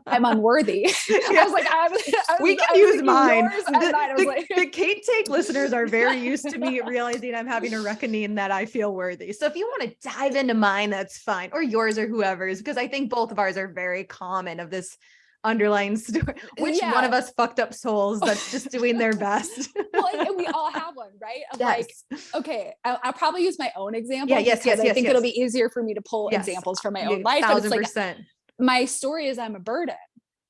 I'm unworthy. I was like, we can use mine. The The Kate Take listeners are very used to me realizing I'm having a reckoning that I feel worthy. So if you want to dive into mine, that's fine. Or yours or whoever's, because I think both of ours are very common of this underlying story. Which one of us fucked up souls that's just doing their best? Well, and we all have one, right? Of like, okay, I'll probably use my own example. Yeah, yes, I think it'll be easier for me to pull examples from my own life. 1000%. My story is I'm a burden.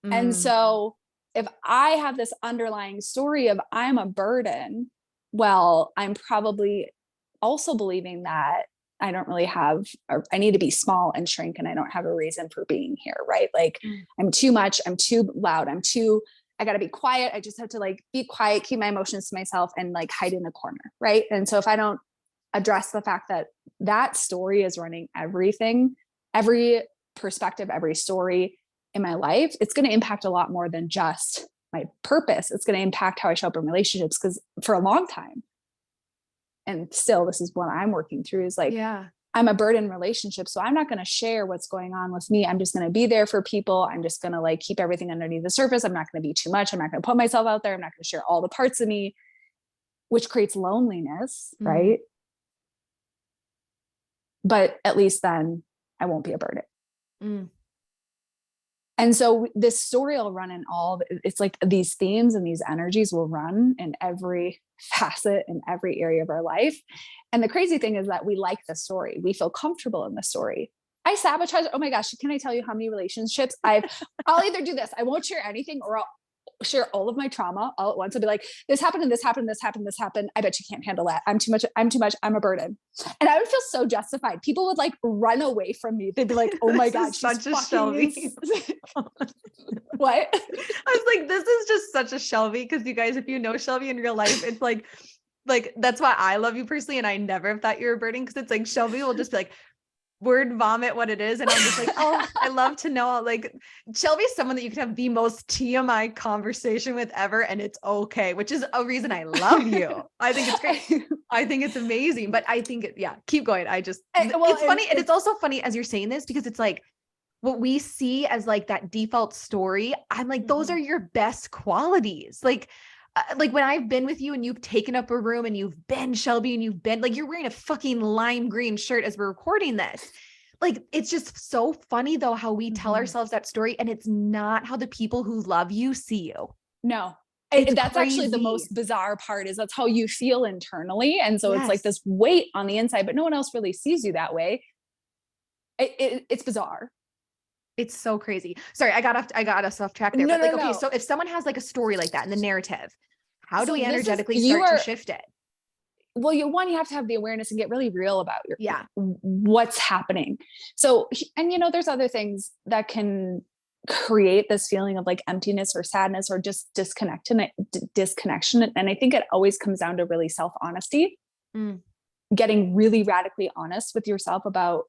And so if I have this underlying story of I'm a burden, well, I'm probably also believing that I don't really have, I need to be small and shrink, and I don't have a reason for being here, right? Like I'm too much, I'm too loud, I got to be quiet. I just have to like be quiet, keep my emotions to myself, and like hide in a corner, right? And so if I don't address the fact that that story is running everything, every perspective, every story in my life, it's going to impact a lot more than just my purpose. It's going to impact how I show up in relationships, because for a long time, and still this is what I'm working through, is like, I'm a burden in relationships. So I'm not going to share what's going on with me. I'm just going to be there for people. I'm just going to like keep everything underneath the surface. I'm not going to be too much. I'm not going to put myself out there. I'm not going to share all the parts of me, which creates loneliness, right? But at least then I won't be a burden. And so this story will run in it's like these themes and these energies will run in every facet in every area of our life. And the crazy thing is that we like the story. We feel comfortable in the story. I sabotage. Oh my gosh. Can I tell you how many relationships I'll either do this. I won't share anything, or I'll share all of my trauma all at once. I'll be like, this happened and this happened, this happened, this happened. I bet you can't handle that. I'm too much. I'm a burden. And I would feel so justified. People would like run away from me. They'd be like, oh my God, she's such a Shelby. What? I was like, this is just such a Shelby. Cause you guys, if you know Shelby in real life, it's like that's why I love you personally. And I never have thought you were a burden. Cause it's like, Shelby will just be like, word vomit what it is. And I'm just like, oh, I love to know. Like, Shelby's someone that you can have the most TMI conversation with ever, and it's okay, which is a reason I love you. I think it's great. I think it's amazing. But I think keep going. It's funny. And it's also funny as you're saying this, because it's like what we see as like that default story. I'm like, those are your best qualities. Like when I've been with you and you've taken up a room and you've been Shelby and you've been like, you're wearing a fucking lime green shirt as we're recording this. Like, it's just so funny though, how we tell ourselves that story, and it's not how the people who love you see you. No, that's crazy. Actually the most bizarre part, is that's how you feel internally. And so it's like this weight on the inside, but no one else really sees you that way. It's bizarre. It's so crazy. Sorry, I got us off track there. Okay, so if someone has like a story like that in the narrative, how do we energetically start to shift it? Well, you have to have the awareness and get really real about what's happening. So, and there's other things that can create this feeling of like emptiness or sadness or just disconnection. And I think it always comes down to really self-honesty, getting really radically honest with yourself about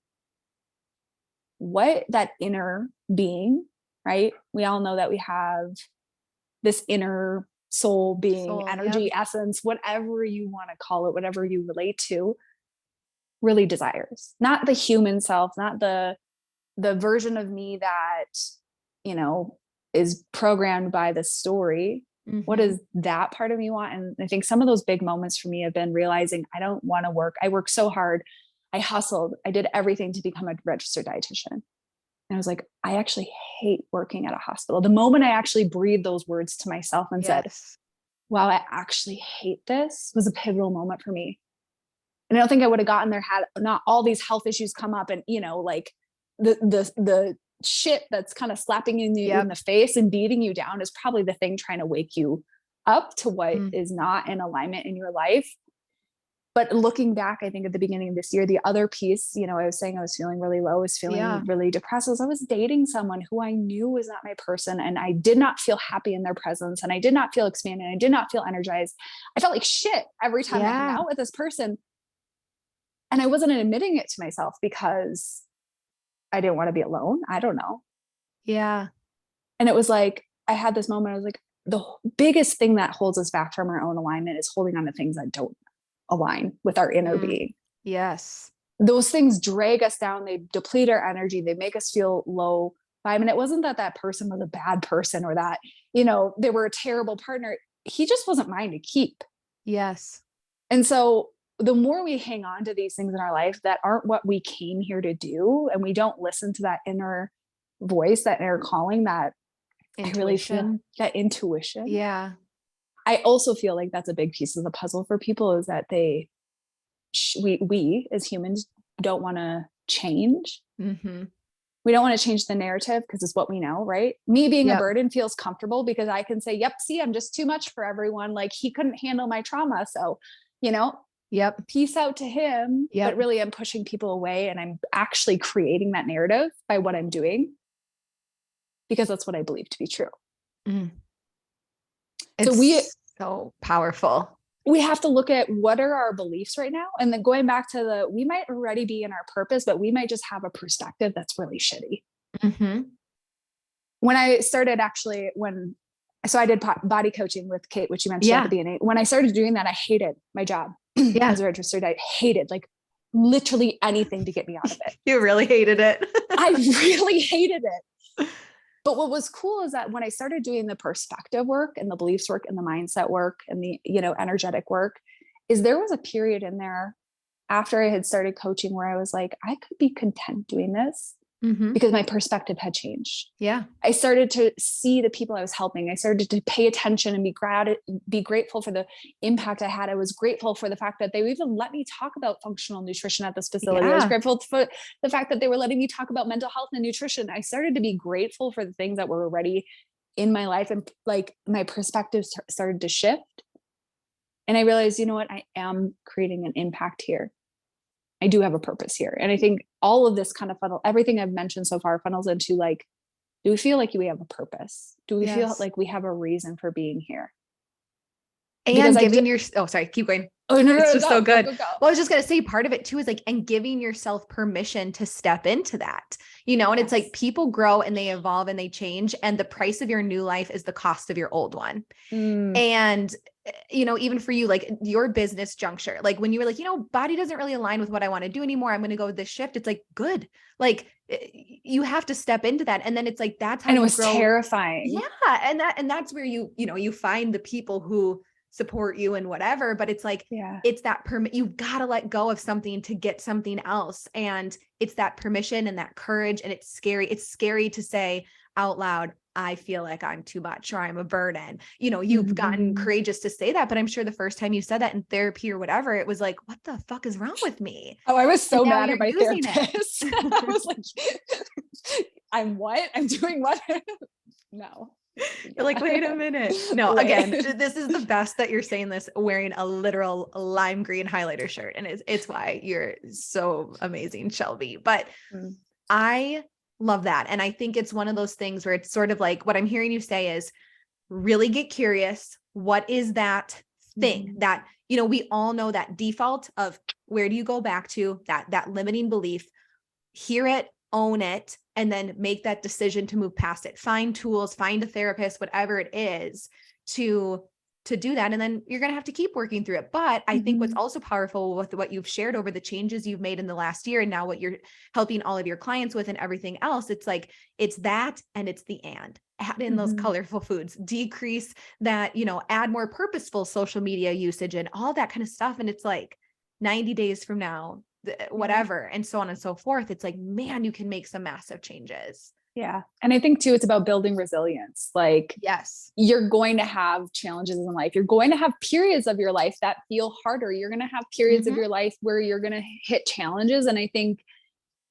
what that inner being, right? We all know that we have this inner soul being, energy, essence, whatever you want to call it, whatever you relate to, really desires. Not the human self, not the version of me that, is programmed by the story. What does that part of me want? And I think some of those big moments for me have been realizing I don't want to work. I worked so hard. I hustled. I did everything to become a registered dietitian. And I was like, I actually hate working at a hospital. The moment I actually breathed those words to myself and said, wow, I actually hate this, was a pivotal moment for me. And I don't think I would have gotten there had not all these health issues come up, and, like the shit that's kind of slapping you in the face and beating you down is probably the thing trying to wake you up to what is not in alignment in your life. But looking back, I think at the beginning of this year, the other piece, I was saying I was feeling really low, I was feeling really depressed, I was dating someone who I knew was not my person, and I did not feel happy in their presence, and I did not feel expanded. I did not feel energized. I felt like shit every time I hung out with this person. And I wasn't admitting it to myself because I didn't want to be alone. I don't know. Yeah. And it was like, I had this moment, I was like, the biggest thing that holds us back from our own alignment is holding on to things that don't align with our inner being. Yes. Those things drag us down. They deplete our energy. They make us feel low. vibe. And it wasn't that that person was a bad person or that, you know, they were a terrible partner. He just wasn't mine to keep. Yes. And so the more we hang on to these things in our life that aren't what we came here to do, and we don't listen to that inner voice, that inner calling, that Intuition. I really feel that intuition. Yeah. I also feel like that's a big piece of the puzzle for people, is that we as humans don't want to change. Mm-hmm. We don't want to change the narrative because it's what we know, right? Me being a Yep. burden feels comfortable because I can say, yep, see, I'm just too much for everyone. Like, he couldn't handle my trauma. So, you know, Yep. peace out to him. Yep. But really, I'm pushing people away, and I'm actually creating that narrative by what I'm doing, because that's what I believe to be true. Mm. So It's so powerful. we have to look at what are our beliefs right now. And then going back to we might already be in our purpose, but we might just have a perspective that's really shitty. Mm-hmm. When I started so I did body coaching with Kate, which you mentioned at the beginning. When I started doing that, I hated my job as a registered diet. Hated, like, literally anything to get me out of it. You really hated it. I really hated it. But what was cool is that when I started doing the perspective work and the beliefs work and the mindset work and the, you know, energetic work, is there was a period in there after I had started coaching where I was like, I could be content doing this because my perspective had changed. Yeah. I started to see the people I was helping. I started to pay attention and be grateful for the impact I had. I was grateful for the fact that they even let me talk about functional nutrition at this facility. I was grateful for the fact that they were letting me talk about mental health and nutrition. I started to be grateful for the things that were already in my life, and like my perspective started to shift. And I realized, you know what, I am creating an impact here. I do have a purpose here. And I think all of this kind of everything I've mentioned so far funnels into, like, do we feel like we have a purpose? Do we feel like we have a reason for being here? And because giving sorry, keep going. Oh, no, it's just so good. Go. Well, I was just going to say, part of it too is like, and giving yourself permission to step into that, you know, and it's like people grow and they evolve and they change. And the price of your new life is the cost of your old one. And, you know, even for you, like your business juncture, like when you were like, you know, body doesn't really align with what I want to do anymore, I'm going to go with this shift. It's like, good. Like you have to step into that. And then it's like, that's how and you it was grow. terrifying. Yeah. And that's where you know, you find the people who support you and whatever, but it's like, it's that you've got to let go of something to get something else. And it's that permission and that courage. And it's scary. It's scary to say out loud, I feel like I'm too much or I'm a burden. You know, you've gotten courageous to say that, but I'm sure the first time you said that in therapy or whatever, it was like, what the fuck is wrong with me? Oh, I was so mad at my therapist. I was like, I'm what? I'm doing what? No. You're like, wait a minute. No, again, this is the best that you're saying this wearing a literal lime green highlighter shirt. And it's why you're so amazing, Shelby. But I love that. And I think it's one of those things where it's sort of like what I'm hearing you say is really get curious. What is that thing that, you know, we all know that default of where do you go back to that limiting belief, hear it, own it, and then make that decision to move past it. Find tools, find a therapist, whatever it is to do that. And then you're going to have to keep working through it. But I think what's also powerful with what you've shared over the changes you've made in the last year, and now what you're helping all of your clients with and everything else, it's like, it's that, and it's the add in those colorful foods, decrease that, you know, add more purposeful social media usage and all that kind of stuff. And it's like 90 days from now, whatever, and so on and so forth. It's like, man, you can make some massive changes. Yeah. And I think too, it's about building resilience. Like, yes, you're going to have challenges in life. You're going to have periods of your life that feel harder. You're going to have periods of your life where you're going to hit challenges. And I think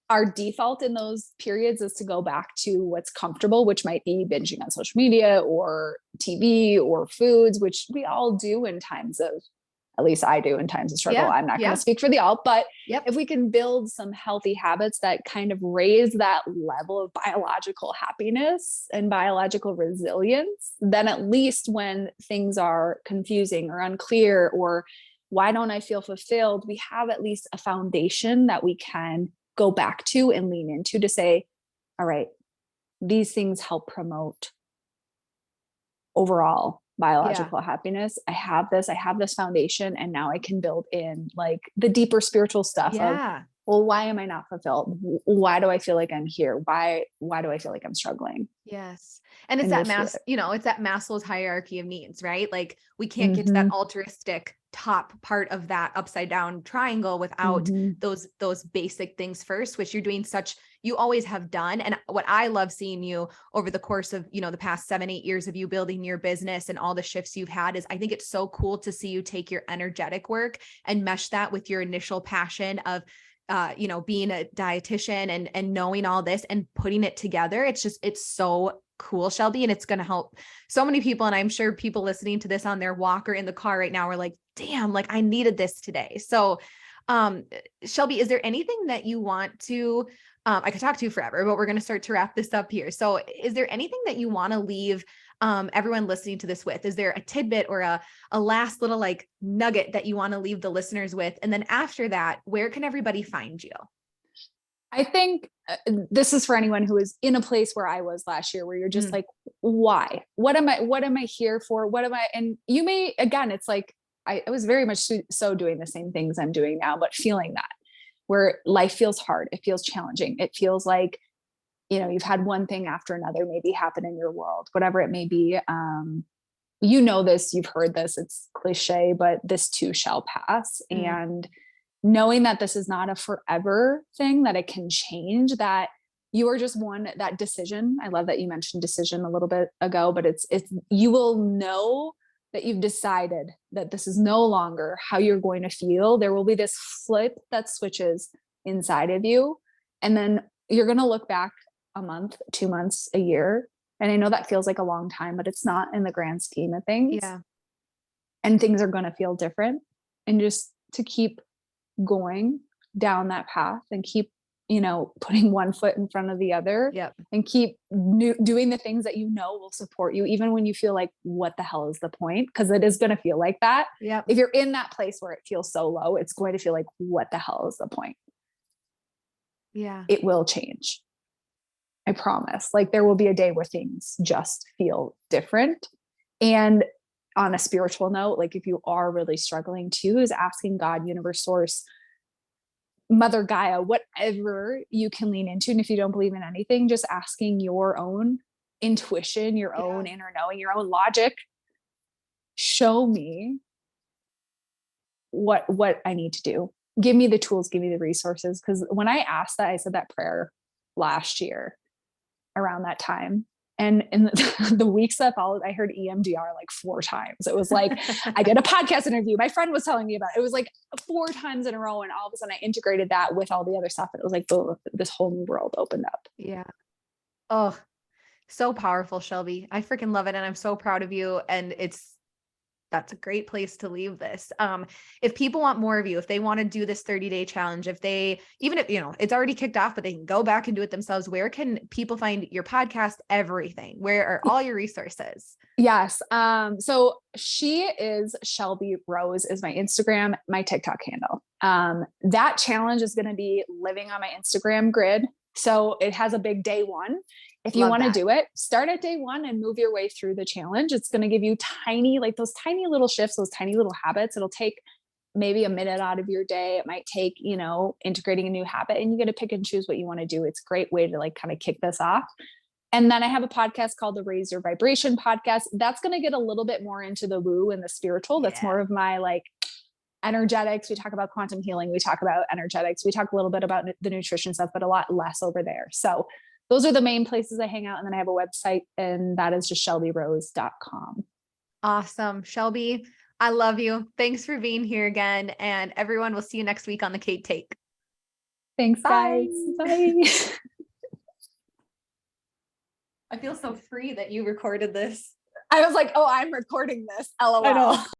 our default in those periods is to go back to what's comfortable, which might be binging on social media or TV or foods, which we all do in times of, at least I do in times of struggle. I'm not going to speak for the all, but if we can build some healthy habits that kind of raise that level of biological happiness and biological resilience, then at least when things are confusing or unclear, or why don't I feel fulfilled, we have at least a foundation that we can go back to and lean into to say, all right, these things help promote overall biological happiness. I have this foundation, and now I can build in like the deeper spiritual stuff of well, why am I not fulfilled? Why do I feel like I'm here? Why do I feel like I'm struggling? Yes. And it's And that move through it. it's that Maslow's hierarchy of needs, right? Like we can't get to that Mhm. altruistic top part of that upside down triangle without Mhm. those basic things first, which you always have done. And what I love seeing you over the course of, the past 7-8 years of you building your business and all the shifts you've had is I think it's so cool to see you take your energetic work and mesh that with your initial passion of being a dietitian and knowing all this and putting it together. It's so cool, Shelby. And it's going to help so many people. And I'm sure people listening to this on their walk or in the car right now are like, damn, like I needed this today. So, Shelby, is there anything that you want to, I could talk to you forever, but we're going to start to wrap this up here. So is there anything that you want to leave everyone listening to this with? Is there a tidbit or a last little like nugget that you want to leave the listeners with? And then after that, where can everybody find you? I think this is for anyone who is in a place where I was last year, where you're just like, why? What am I here for? And you may, again, it's like, I was very much so doing the same things I'm doing now, but feeling that where life feels hard. It feels challenging. It feels like, you've had one thing after another maybe happen in your world, whatever it may be. This, you've heard this, it's cliche, but this too shall pass. And knowing that this is not a forever thing, that it can change, that you are just that decision. I love that you mentioned decision a little bit ago, but it's, you will know that you've decided that this is no longer how you're going to feel. There will be this flip that switches inside of you. And then you're going to look back a month, 2 months, a year. And I know that feels like a long time, but it's not in the grand scheme of things. Yeah. And things are going to feel different. And just to keep going down that path and keep, putting one foot in front of the other. Yep. And keep doing the things that will support you, even when you feel like, what the hell is the point? Because it is going to feel like that. Yep. If you're in that place where it feels so low, it's going to feel like, what the hell is the point? Yeah. It will change. I promise. Like there will be a day where things just feel different. And on a spiritual note, like if you are really struggling too, is asking God, universe, source, Mother Gaia, whatever you can lean into. And if you don't believe in anything, just asking your own intuition, your own inner knowing, your own logic, show me what I need to do. Give me the tools, give me the resources. Because when I asked that, I said that prayer last year around that time. And in the weeks that followed, I heard EMDR like 4 times. It was like, I did a podcast interview. My friend was telling me about it. It was like 4 times in a row. And all of a sudden I integrated that with all the other stuff. And it was like, this whole new world opened up. Yeah. Oh, so powerful, Shelby. I freaking love it. And I'm so proud of you. And that's a great place to leave this. If people want more of you, if they want to do this 30-day challenge, even if, it's already kicked off, but they can go back and do it themselves, where can people find your podcast, everything? Where are all your resources? Yes. So she is Shelby Rose is my Instagram, my TikTok handle. That challenge is going to be living on my Instagram grid. So it has a big day 1. If you want to do it, start at day 1 and move your way through the challenge. It's going to give you those tiny little shifts, those tiny little habits. It'll take maybe a minute out of your day. It might take, integrating a new habit, and you get to pick and choose what you want to do. It's a great way to kind of kick this off. And then I have a podcast called the Raise Your Vibration podcast. That's going to get a little bit more into the woo and the spiritual. That's more of my energetics. We talk about quantum healing. We talk about energetics. We talk a little bit about the nutrition stuff, but a lot less over there. So those are the main places I hang out. And then I have a website, and that is just shelbyrose.com. Awesome. Shelby, I love you. Thanks for being here again. And everyone, will see you next week on the Kate Take. Thanks, guys. Bye. I feel so free that you recorded this. I was like, oh, I'm recording this. LOL. I know.